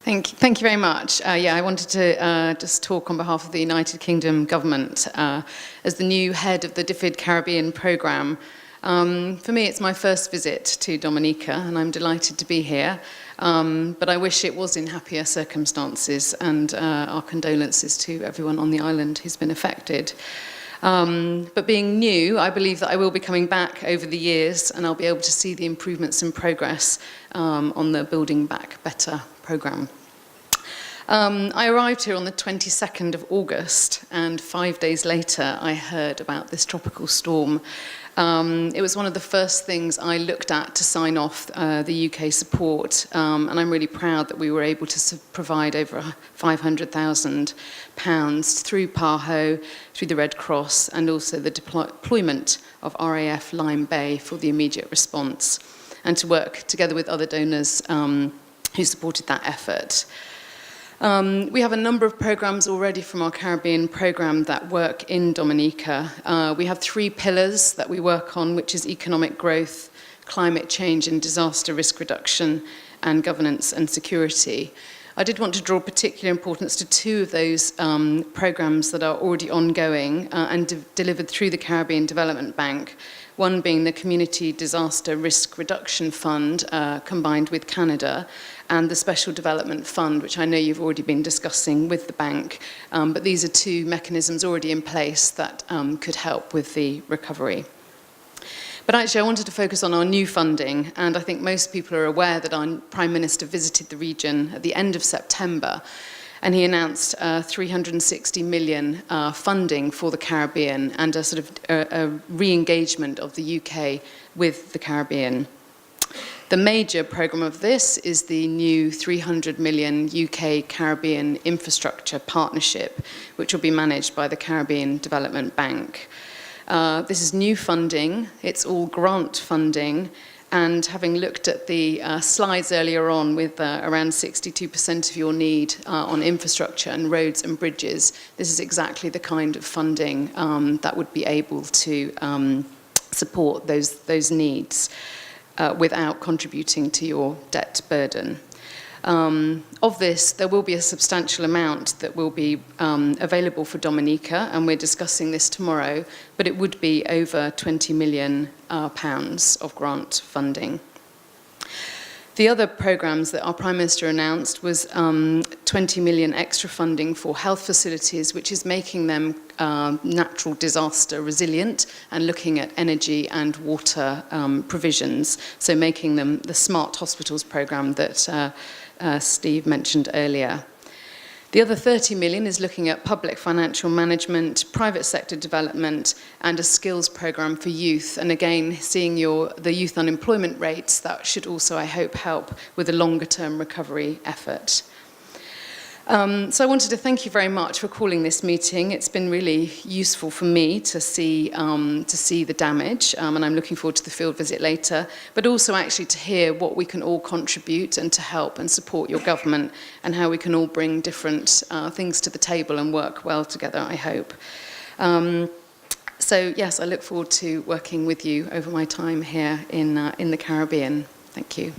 Thank you very much. I wanted to just talk on behalf of the United Kingdom government as the new head of the DFID Caribbean programme. For me, it's my first visit to Dominica, and I'm delighted to be here. But I wish it was in happier circumstances, and our condolences to everyone on the island who's been affected. But being new, I believe that I will be coming back over the years, and I'll be able to see the improvements and progress on the Building Back Better programme. I arrived here on the 22nd of August, and 5 days later I heard about this tropical storm. It was one of the first things I looked at to sign off the UK support, and I'm really proud that we were able to provide over £500,000 through PAHO, through the Red Cross, and also the deployment of RAF Lyme Bay for the immediate response, and to work together with other donors who supported that effort. We have a number of programs already from our Caribbean program that work in Dominica. We have 3 pillars that we work on, which is economic growth, climate change and disaster risk reduction, and governance and security. I did want to draw particular importance to 2 of those programs that are already ongoing and delivered through the Caribbean Development Bank. One being the Community Disaster Risk Reduction Fund, combined with Canada, and the Special Development Fund, which I know you've already been discussing with the bank. But these are 2 mechanisms already in place that could help with the recovery. But actually, I wanted to focus on our new funding, and I think most people are aware that our Prime Minister visited the region at the end of September, and he announced 360 million funding for the Caribbean and a sort of a re-engagement of the UK with the Caribbean. The major programme of this is the new 300 million UK Caribbean Infrastructure Partnership, which will be managed by the Caribbean Development Bank. This is new funding, it's all grant funding, and having looked at the slides earlier on with around 62% of your need on infrastructure and roads and bridges, this is exactly the kind of funding that would be able to support those needs without contributing to your debt burden. Of this, there will be a substantial amount that will be available for Dominica, and we're discussing this tomorrow, but it would be over £20 million of grant funding. The other programmes that our Prime Minister announced was 20 million extra funding for health facilities, which is making them natural disaster resilient and looking at energy and water provisions, so making them the Smart Hospitals programme that Steve mentioned earlier. The other 30 million is looking at public financial management, private sector development, and a skills programme for youth. And again, seeing the youth unemployment rates, that should also, I hope, help with a longer-term recovery effort. So I wanted to thank you very much for calling this meeting. It's been really useful for me to see the damage, and I'm looking forward to the field visit later, but also actually to hear what we can all contribute and to help and support your government, and how we can all bring different things to the table and work well together, I hope. So yes, I look forward to working with you over my time here in the Caribbean. Thank you.